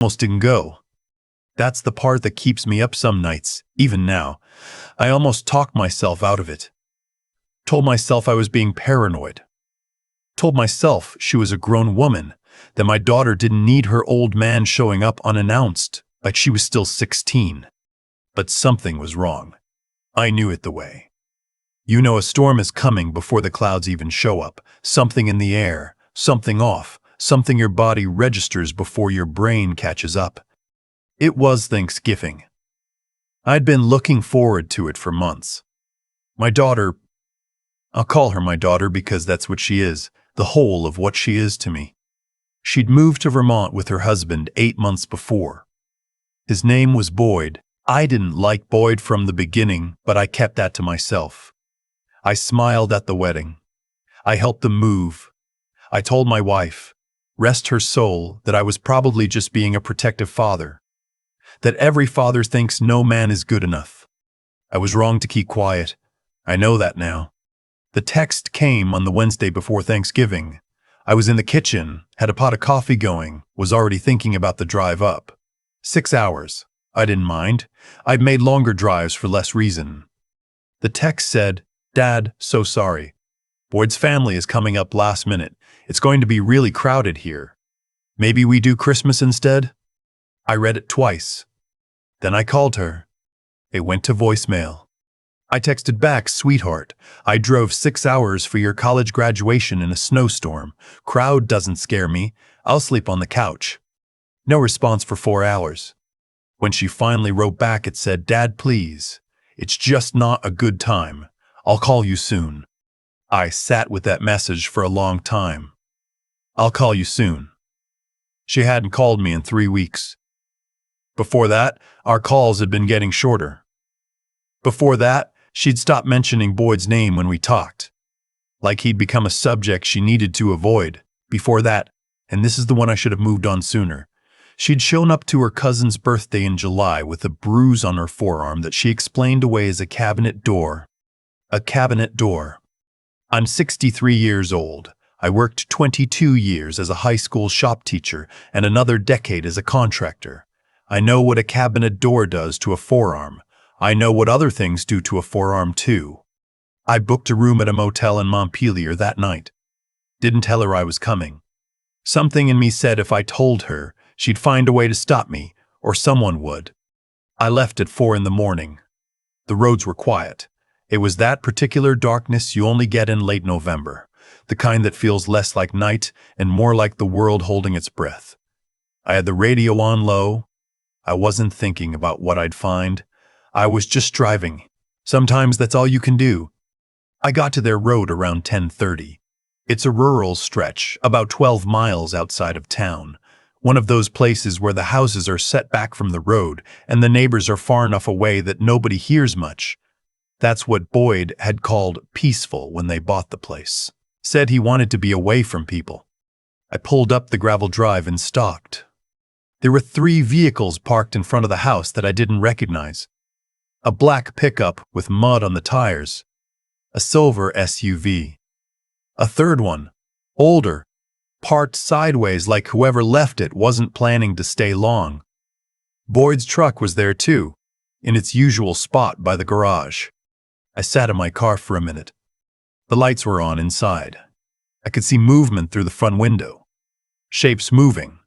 almost didn't go. That's the part that keeps me up some nights, even now. I almost talked myself out of it. Told myself I was being paranoid. Told myself she was a grown woman, that my daughter didn't need her old man showing up unannounced, like she was still 16. But something was wrong. I knew it the way. You know a storm is coming before the clouds even show up. Something in the air, something off, something your body registers before your brain catches up. It was Thanksgiving. I'd been looking forward to it for months. My daughter, I'll call her my daughter because that's what she is, the whole of what she is to me. She'd moved to Vermont with her husband 8 months before. His name was Boyd. I didn't like Boyd from the beginning, but I kept that to myself. I smiled at the wedding. I helped them move. I told my wife, rest her soul, that I was probably just being a protective father. That every father thinks no man is good enough. I was wrong to keep quiet. I know that now. The text came on the Wednesday before Thanksgiving. I was in the kitchen, had a pot of coffee going, was already thinking about the drive up. 6 hours. I didn't mind. I'd made longer drives for less reason. The text said, Dad, so sorry. Boyd's family is coming up last minute. It's going to be really crowded here. Maybe we do Christmas instead? I read it twice. Then I called her. It went to voicemail. I texted back, sweetheart, I drove 6 hours for your college graduation in a snowstorm. Crowd doesn't scare me. I'll sleep on the couch. No response for 4 hours. When she finally wrote back, it said, Dad, please. It's just not a good time. I'll call you soon. I sat with that message for a long time. I'll call you soon. She hadn't called me in 3 weeks. Before that, our calls had been getting shorter. Before that, she'd stopped mentioning Boyd's name when we talked. Like he'd become a subject she needed to avoid. Before that, and this is the one I should have moved on sooner, she'd shown up to her cousin's birthday in July with a bruise on her forearm that she explained away as a cabinet door. A cabinet door. I'm 63 years old. I worked 22 years as a high school shop teacher and another decade as a contractor. I know what a cabinet door does to a forearm. I know what other things do to a forearm too. I booked a room at a motel in Montpelier that night. Didn't tell her I was coming. Something in me said if I told her, she'd find a way to stop me, or someone would. I left at 4 in the morning. The roads were quiet. It was that particular darkness you only get in late November, the kind that feels less like night and more like the world holding its breath. I had the radio on low. I wasn't thinking about what I'd find. I was just driving. Sometimes that's all you can do. I got to their road around 10:30. It's a rural stretch, about 12 miles outside of town. One of those places where the houses are set back from the road and the neighbors are far enough away that nobody hears much. That's what Boyd had called peaceful when they bought the place. Said he wanted to be away from people. I pulled up the gravel drive and stopped. There were 3 vehicles parked in front of the house that I didn't recognize. A black pickup with mud on the tires. A silver SUV. A third one, older, parked sideways like whoever left it wasn't planning to stay long. Boyd's truck was there too, in its usual spot by the garage. I sat in my car for a minute. The lights were on inside. I could see movement through the front window. Shapes moving.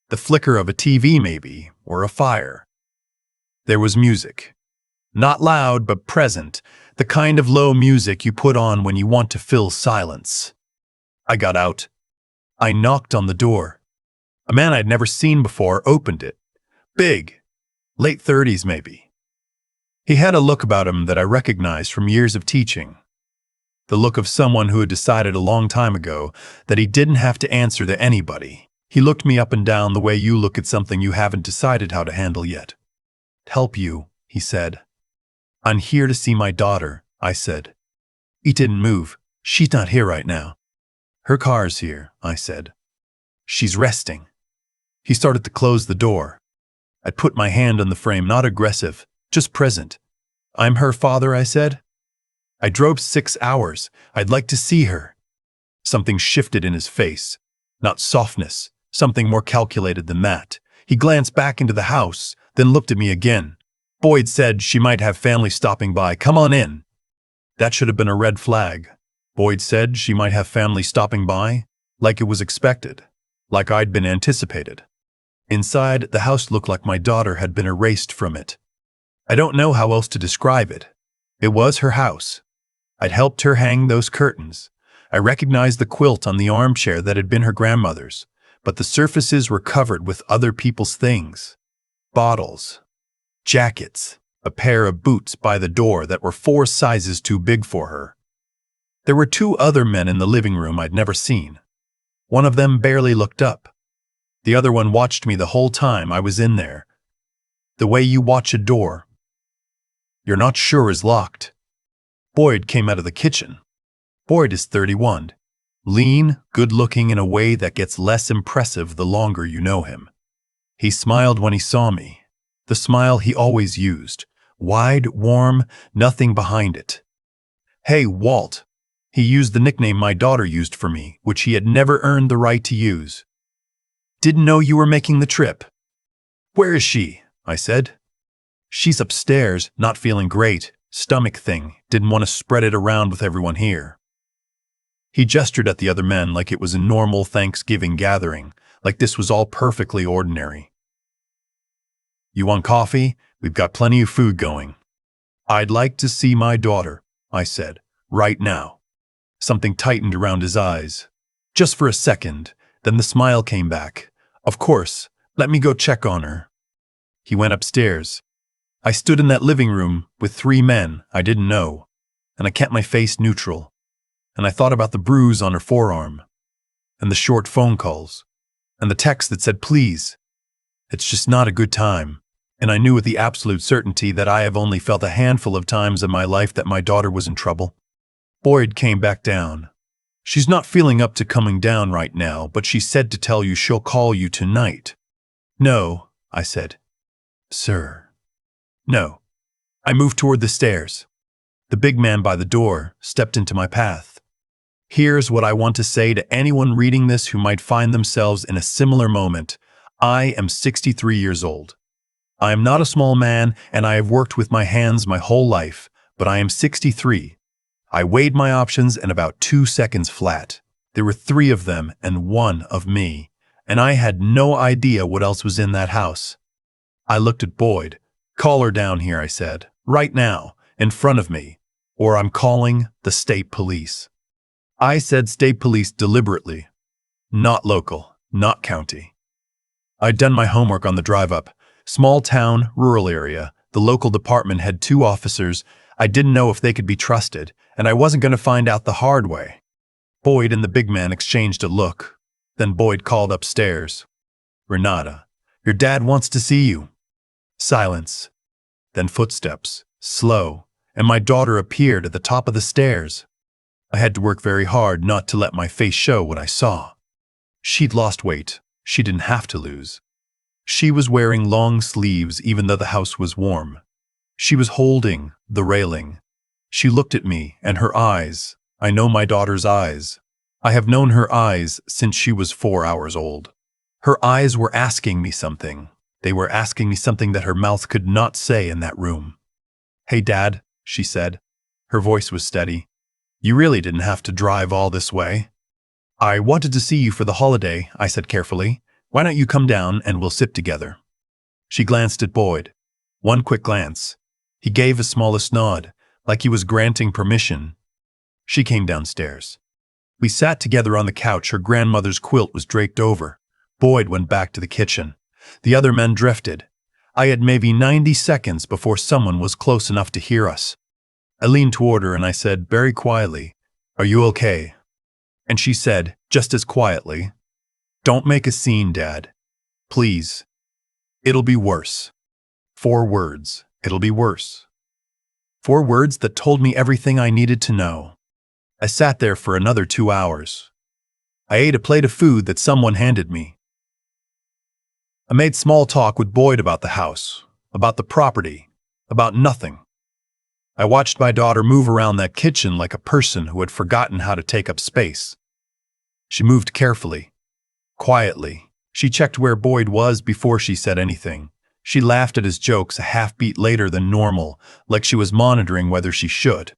The flicker of a TV maybe, or a fire. There was music. Not loud, but present, the kind of low music you put on when you want to fill silence. I got out. I knocked on the door. A man I'd never seen before opened it. Big. Late 30s maybe. He had a look about him that I recognized from years of teaching. The look of someone who had decided a long time ago that he didn't have to answer to anybody. He looked me up and down the way you look at something you haven't decided how to handle yet. Help you, he said. I'm here to see my daughter, I said. He didn't move. She's not here right now. Her car's here, I said. She's resting. He started to close the door. I put my hand on the frame, not aggressive, just present. I'm her father, I said. I drove 6 hours. I'd like to see her. Something shifted in his face. Not softness, something more calculated than that. He glanced back into the house, then looked at me again. Boyd said she might have family stopping by. Come on in. That should have been a red flag. Boyd said she might have family stopping by, like it was expected, like I'd been anticipated. Inside, the house looked like my daughter had been erased from it. I don't know how else to describe it. It was her house. I'd helped her hang those curtains. I recognized the quilt on the armchair that had been her grandmother's, but the surfaces were covered with other people's things. Bottles, jackets, a pair of boots by the door that were 4 sizes too big for her. There were 2 other men in the living room I'd never seen. One of them barely looked up. The other one watched me the whole time I was in there. The way you watch a door you're not sure is locked. Boyd came out of the kitchen. Boyd is 31. Lean, good-looking in a way that gets less impressive the longer you know him. He smiled when he saw me. The smile he always used. Wide, warm, nothing behind it. Hey, Walt. He used the nickname my daughter used for me, which he had never earned the right to use. Didn't know you were making the trip. Where is she? I said. She's upstairs, not feeling great. Stomach thing. Didn't want to spread it around with everyone here. He gestured at the other men like it was a normal Thanksgiving gathering, like this was all perfectly ordinary. You want coffee? We've got plenty of food going. I'd like to see my daughter, I said, right now. Something tightened around his eyes. Just for a second, then the smile came back. Of course, let me go check on her. He went upstairs. I stood in that living room with 3 men I didn't know, and I kept my face neutral. And I thought about the bruise on her forearm, and the short phone calls, and the text that said, please. It's just not a good time. And I knew with the absolute certainty that I have only felt a handful of times in my life that my daughter was in trouble. Boyd came back down. She's not feeling up to coming down right now, but she said to tell you she'll call you tonight. No, I said. Sir. No. I moved toward the stairs. The big man by the door stepped into my path. Here's what I want to say to anyone reading this who might find themselves in a similar moment. I am 63 years old. I am not a small man, and I have worked with my hands my whole life, but I am 63. I weighed my options in about 2 seconds flat. There were 3 of them and 1 of me, and I had no idea what else was in that house. I looked at Boyd. Call her down here, I said, right now, in front of me, or I'm calling the state police. I said state police deliberately, not local, not county. I'd done my homework on the drive up. Small town, rural area. The local department had 2 officers. I didn't know if they could be trusted, and I wasn't going to find out the hard way. Boyd and the big man exchanged a look. Then Boyd called upstairs. Renata, your dad wants to see you. Silence. Then footsteps, slow, and my daughter appeared at the top of the stairs. I had to work very hard not to let my face show what I saw. She'd lost weight. She didn't have to lose. She was wearing long sleeves even though the house was warm. She was holding the railing. She looked at me, and her eyes, I know my daughter's eyes. I have known her eyes since she was 4 hours old. Her eyes were asking me something. They were asking me something that her mouth could not say in that room. Hey, Dad, she said. Her voice was steady. You really didn't have to drive all this way. I wanted to see you for the holiday, I said carefully. Why don't you come down and we'll sit together? She glanced at Boyd. One quick glance. He gave a smallest nod, like he was granting permission. She came downstairs. We sat together on the couch her grandmother's quilt was draped over. Boyd went back to the kitchen. The other men drifted. I had maybe 90 seconds before someone was close enough to hear us. I leaned toward her and I said very quietly, "Are you okay?" And she said, just as quietly, "Don't make a scene, Dad. Please. It'll be worse." 4 words. It'll be worse. 4 words that told me everything I needed to know. I sat there for another 2 hours. I ate a plate of food that someone handed me. I made small talk with Boyd about the house, about the property, about nothing. I watched my daughter move around that kitchen like a person who had forgotten how to take up space. She moved carefully, quietly, She checked where Boyd was before she said anything. She laughed at his jokes a half-beat later than normal, like she was monitoring whether she should.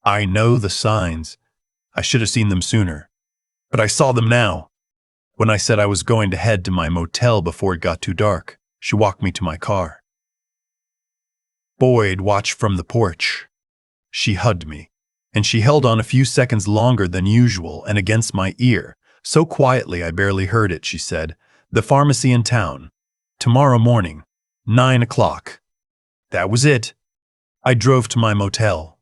I know the signs. I should have seen them sooner. But I saw them now. When I said I was going to head to my motel before it got too dark, she walked me to my car. Boyd watched from the porch. She hugged me, and she held on a few seconds longer than usual and against my ear, so quietly I barely heard it. She said, "The pharmacy in town. Tomorrow morning, 9 o'clock. That was it. I drove to my motel.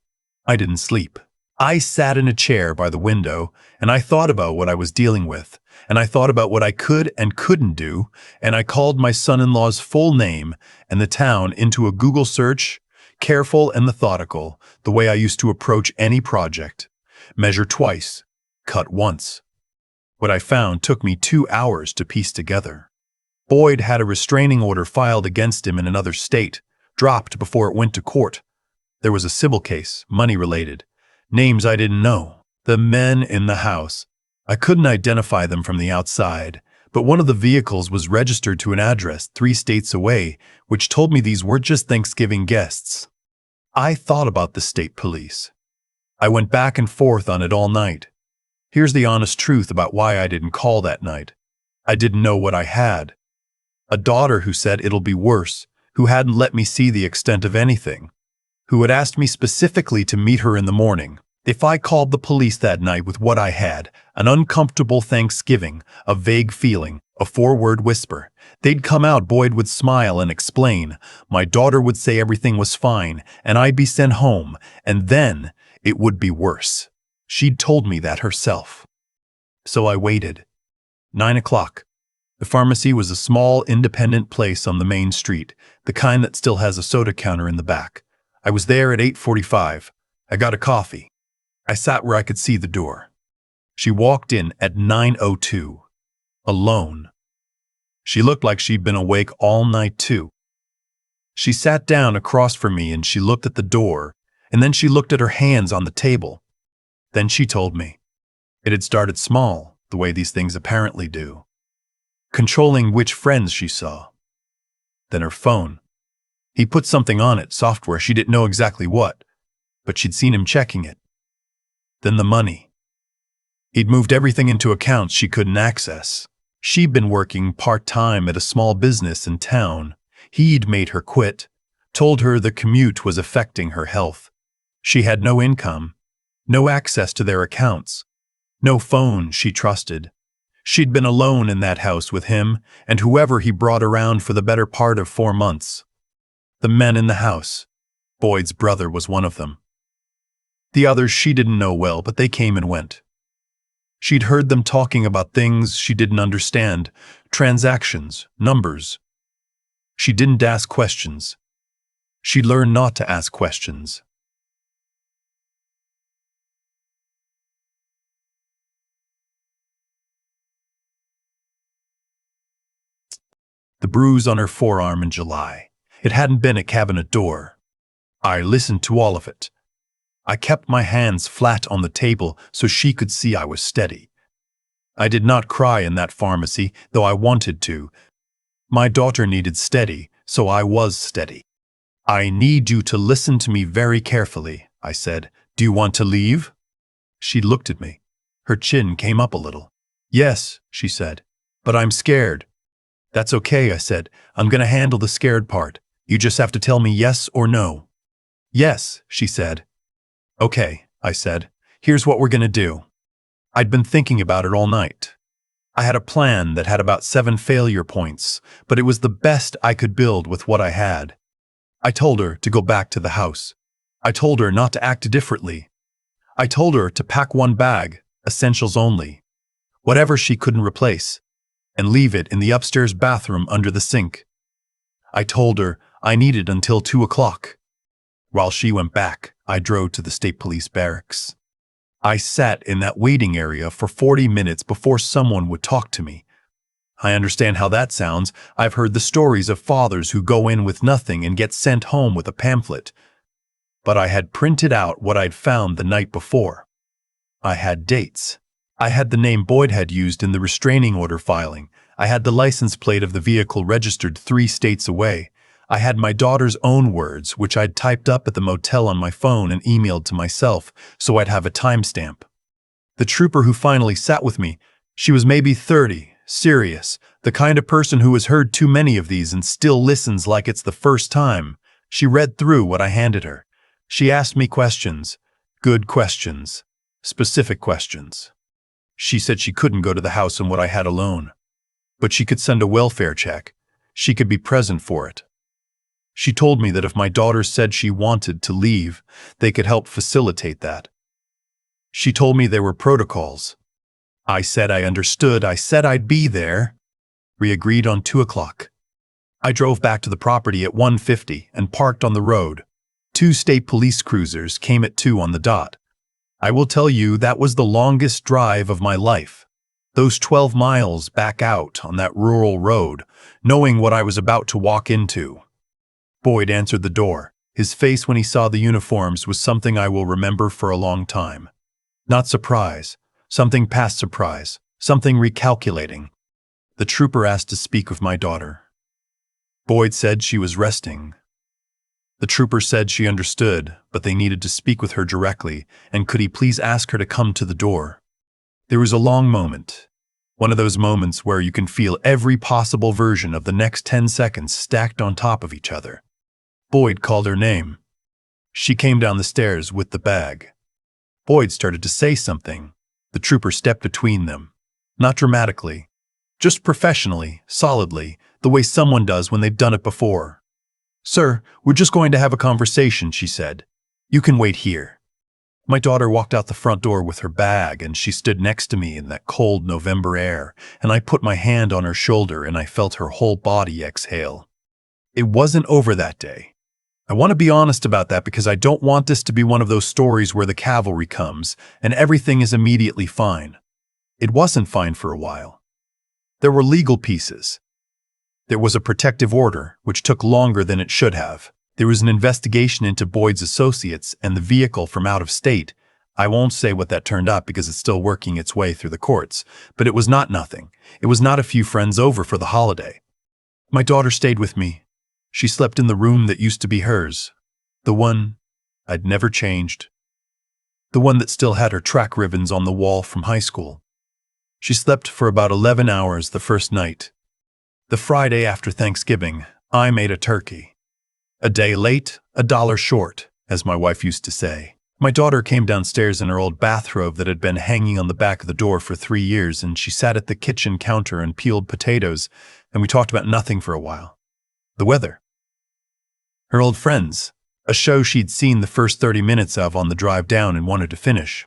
I didn't sleep. I sat in a chair by the window, and I thought about what I was dealing with, and I thought about what I could and couldn't do, and I called my son-in-law's full name and the town into a Google search, careful and methodical, the way I used to approach any project. Measure twice, cut once. What I found took me 2 hours to piece together. Boyd had a restraining order filed against him in another state, dropped before it went to court. There was a civil case, money-related. Names I didn't know. The men in the house. I couldn't identify them from the outside, but one of the vehicles was registered to an address 3 states away, which told me these weren't just Thanksgiving guests. I thought about the state police. I went back and forth on it all night. Here's the honest truth about why I didn't call that night. I didn't know what I had. A daughter who said it'll be worse, who hadn't let me see the extent of anything, who had asked me specifically to meet her in the morning. If I called the police that night with what I had, an uncomfortable Thanksgiving, a vague feeling, a 4-word whisper, they'd come out. Boyd would smile and explain. My daughter would say everything was fine, and I'd be sent home, and then it would be worse. She'd told me that herself. So I waited. 9 o'clock. The pharmacy was a small, independent place on the main street, the kind that still has a soda counter in the back. I was there at 8:45. I got a coffee. I sat where I could see the door. She walked in at 9:02, alone. She looked like she'd been awake all night too. She sat down across from me and she looked at the door, and then she looked at her hands on the table. Then she told me. It had started small, the way these things apparently do. Controlling which friends she saw. Then her phone. He put something on it, software, she didn't know exactly what, but she'd seen him checking it. Then the money. He'd moved everything into accounts she couldn't access. She'd been working part-time at a small business in town. He'd made her quit, told her the commute was affecting her health. She had no income, no access to their accounts, no phone she trusted. She'd been alone in that house with him and whoever he brought around for the better part of 4 months. The men in the house. Boyd's brother was one of them. The others she didn't know well, but they came and went. She'd heard them talking about things she didn't understand, transactions, numbers. She didn't ask questions. She learned not to ask questions. The bruise on her forearm in July. It hadn't been a cabinet door. I listened to all of it. I kept my hands flat on the table so she could see I was steady. I did not cry in that pharmacy, though I wanted to. My daughter needed steady, so I was steady. I need you to listen to me very carefully, I said. Do you want to leave? She looked at me. Her chin came up a little. Yes, she said, but I'm scared. That's okay, I said. I'm going to handle the scared part. You just have to tell me yes or no. Yes, she said. Okay, I said. Here's what we're going to do. I'd been thinking about it all night. I had a plan that had about 7 failure points, but it was the best I could build with what I had. I told her to go back to the house. I told her not to act differently. I told her to pack 1 bag, essentials only, whatever she couldn't replace, and leave it in the upstairs bathroom under the sink. I told her I needed until 2 o'clock. While she went back, I drove to the state police barracks. I sat in that waiting area for 40 minutes before someone would talk to me. I understand how that sounds. I've heard the stories of fathers who go in with nothing and get sent home with a pamphlet. But I had printed out what I'd found the night before. I had dates. I had the name Boyd had used in the restraining order filing. I had the license plate of the vehicle registered 3 states away. I had my daughter's own words, which I'd typed up at the motel on my phone and emailed to myself, so I'd have a timestamp. The trooper who finally sat with me, she was maybe 30, serious, the kind of person who has heard too many of these and still listens like it's the first time. She read through what I handed her. She asked me questions. Good questions. Specific questions. She said she couldn't go to the house and what I had alone. But she could send a welfare check. She could be present for it. She told me that if my daughter said she wanted to leave, they could help facilitate that. She told me there were protocols. I said I understood. I said I'd be there. We agreed on 2 o'clock. I drove back to the property at 1:50 and parked on the road. 2 state police cruisers came at 2 on the dot. I will tell you that was the longest drive of my life. Those 12 miles back out on that rural road, knowing what I was about to walk into. Boyd answered the door. His face when he saw the uniforms was something I will remember for a long time. Not surprise, something past surprise, something recalculating. The trooper asked to speak with my daughter. Boyd said she was resting. The trooper said she understood, but they needed to speak with her directly, and could he please ask her to come to the door. There was a long moment. One of those moments where you can feel every possible version of the next 10 seconds stacked on top of each other. Boyd called her name. She came down the stairs with the bag. Boyd started to say something. The trooper stepped between them. Not dramatically, just professionally, solidly, the way someone does when they've done it before. "Sir, we're just going to have a conversation," she said. "You can wait here." My daughter walked out the front door with her bag, and she stood next to me in that cold November air, and I put my hand on her shoulder and I felt her whole body exhale. It wasn't over that day. I want to be honest about that because I don't want this to be one of those stories where the cavalry comes and everything is immediately fine. It wasn't fine for a while. There were legal pieces. There was a protective order, which took longer than it should have. There was an investigation into Boyd's associates and the vehicle from out of state. I won't say what that turned up because it's still working its way through the courts, but it was not nothing. It was not a few friends over for the holiday. My daughter stayed with me. She slept in the room that used to be hers. The one I'd never changed. The one that still had her track ribbons on the wall from high school. She slept for about 11 hours the first night. The Friday after Thanksgiving, I made a turkey. A day late, $1 short, as my wife used to say. My daughter came downstairs in her old bathrobe that had been hanging on the back of the door for 3 years, and she sat at the kitchen counter and peeled potatoes, and we talked about nothing for a while. The weather. Her old friends, a show she'd seen the first 30 minutes of on the drive down and wanted to finish.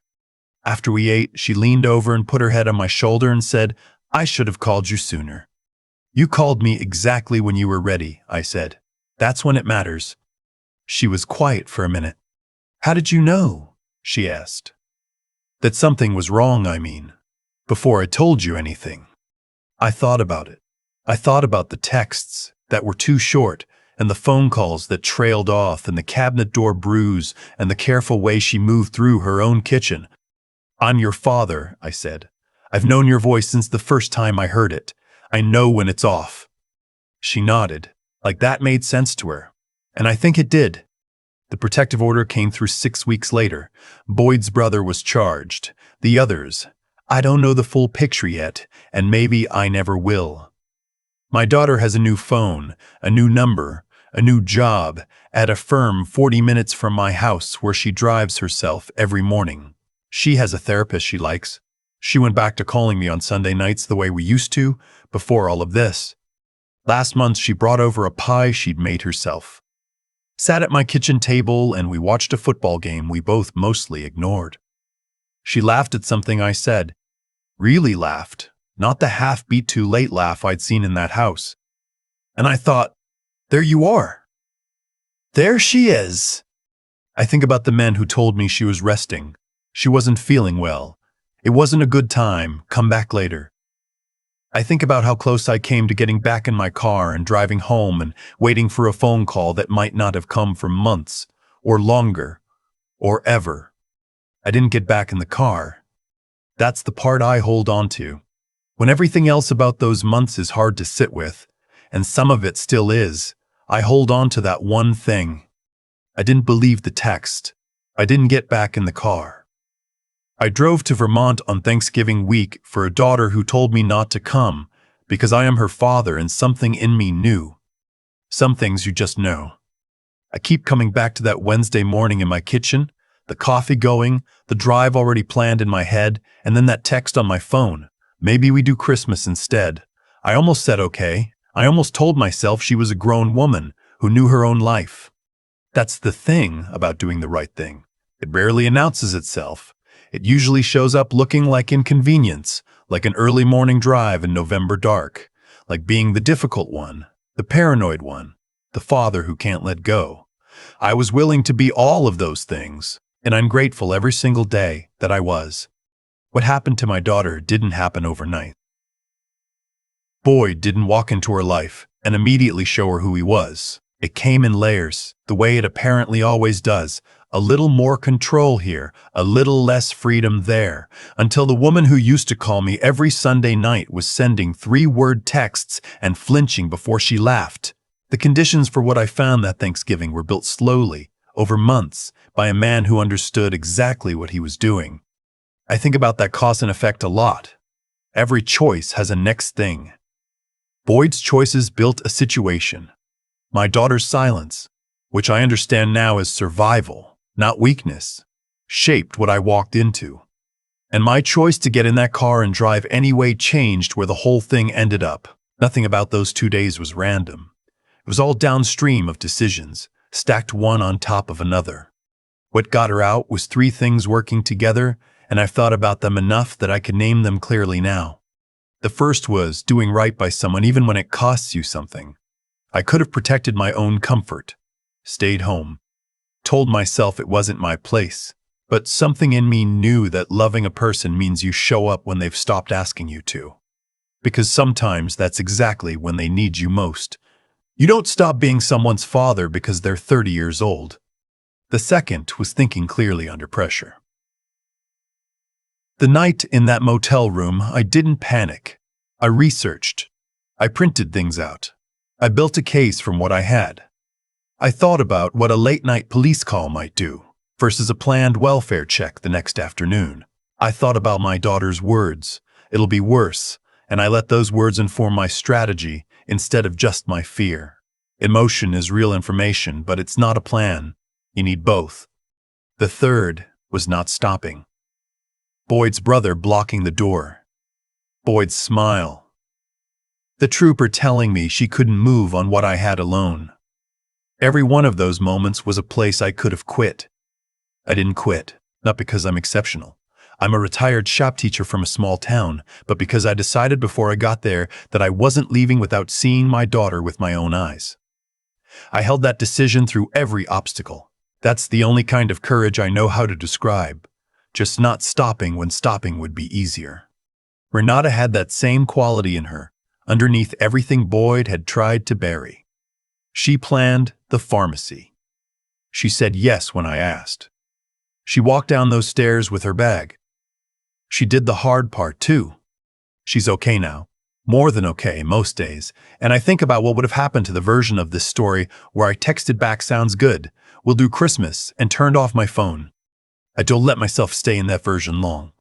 After we ate, she leaned over and put her head on my shoulder and said, "I should have called you sooner." "You called me exactly when you were ready," I said. "That's when it matters." She was quiet for a minute. "How did you know?" she asked. "That something was wrong, I mean. Before I told you anything." I thought about it. I thought about the texts that were too short, and the phone calls that trailed off, and the cabinet door bruise, and the careful way she moved through her own kitchen. "I'm your father," I said. "I've known your voice since the first time I heard it. I know when it's off." She nodded, like that made sense to her. And I think it did. The protective order came through 6 weeks later. Boyd's brother was charged. The others, I don't know the full picture yet, and maybe I never will. My daughter has a new phone, a new number, a new job at a firm 40 minutes from my house where she drives herself every morning. She has a therapist she likes. She went back to calling me on Sunday nights the way we used to before all of this. Last month she brought over a pie she'd made herself. Sat at my kitchen table and we watched a football game we both mostly ignored. She laughed at something I said. Really laughed, not the half-beat too late laugh I'd seen in that house. And I thought, there you are. There she is. I think about the men who told me she was resting. She wasn't feeling well. It wasn't a good time. Come back later. I think about how close I came to getting back in my car and driving home and waiting for a phone call that might not have come for months, or longer, or ever. I didn't get back in the car. That's the part I hold on to. When everything else about those months is hard to sit with, and some of it still is, I hold on to that one thing. I didn't believe the text. I didn't get back in the car. I drove to Vermont on Thanksgiving week for a daughter who told me not to come because I am her father and something in me knew. Some things you just know. I keep coming back to that Wednesday morning in my kitchen, the coffee going, the drive already planned in my head, and then that text on my phone. Maybe we do Christmas instead. I almost said okay. I almost told myself she was a grown woman who knew her own life. That's the thing about doing the right thing. It rarely announces itself. It usually shows up looking like inconvenience, like an early morning drive in November dark, like being the difficult one, the paranoid one, the father who can't let go. I was willing to be all of those things, and I'm grateful every single day that I was. What happened to my daughter didn't happen overnight. Boyd didn't walk into her life and immediately show her who he was. It came in layers, the way it apparently always does. A little more control here, a little less freedom there, until the woman who used to call me every Sunday night was sending 3-word texts and flinching before she laughed. The conditions for what I found that Thanksgiving were built slowly, over months, by a man who understood exactly what he was doing. I think about that cause and effect a lot. Every choice has a next thing. Boyd's choices built a situation. My daughter's silence, which I understand now as survival, not weakness, shaped what I walked into. And my choice to get in that car and drive anyway changed where the whole thing ended up. Nothing about those 2 days was random. It was all downstream of decisions, stacked one on top of another. What got her out was 3 things working together, and I've thought about them enough that I can name them clearly now. The first was doing right by someone even when it costs you something. I could have protected my own comfort, stayed home, told myself it wasn't my place, but something in me knew that loving a person means you show up when they've stopped asking you to. Because sometimes that's exactly when they need you most. You don't stop being someone's father because they're 30 years old. The second was thinking clearly under pressure. The night in that motel room, I didn't panic. I researched. I printed things out. I built a case from what I had. I thought about what a late-night police call might do versus a planned welfare check the next afternoon. I thought about my daughter's words. It'll be worse, and I let those words inform my strategy instead of just my fear. Emotion is real information, but it's not a plan. You need both. The third was not stopping. Boyd's brother blocking the door. Boyd's smile. The trooper telling me she couldn't move on what I had alone. Every one of those moments was a place I could have quit. I didn't quit, not because I'm exceptional. I'm a retired shop teacher from a small town, but because I decided before I got there that I wasn't leaving without seeing my daughter with my own eyes. I held that decision through every obstacle. That's the only kind of courage I know how to describe. Just not stopping when stopping would be easier. Renata had that same quality in her, underneath everything Boyd had tried to bury. She planned the pharmacy. She said yes when I asked. She walked down those stairs with her bag. She did the hard part too. She's okay now, more than okay most days, and I think about what would have happened to the version of this story where I texted back sounds good, we'll do Christmas, and turned off my phone. I don't let myself stay in that version long.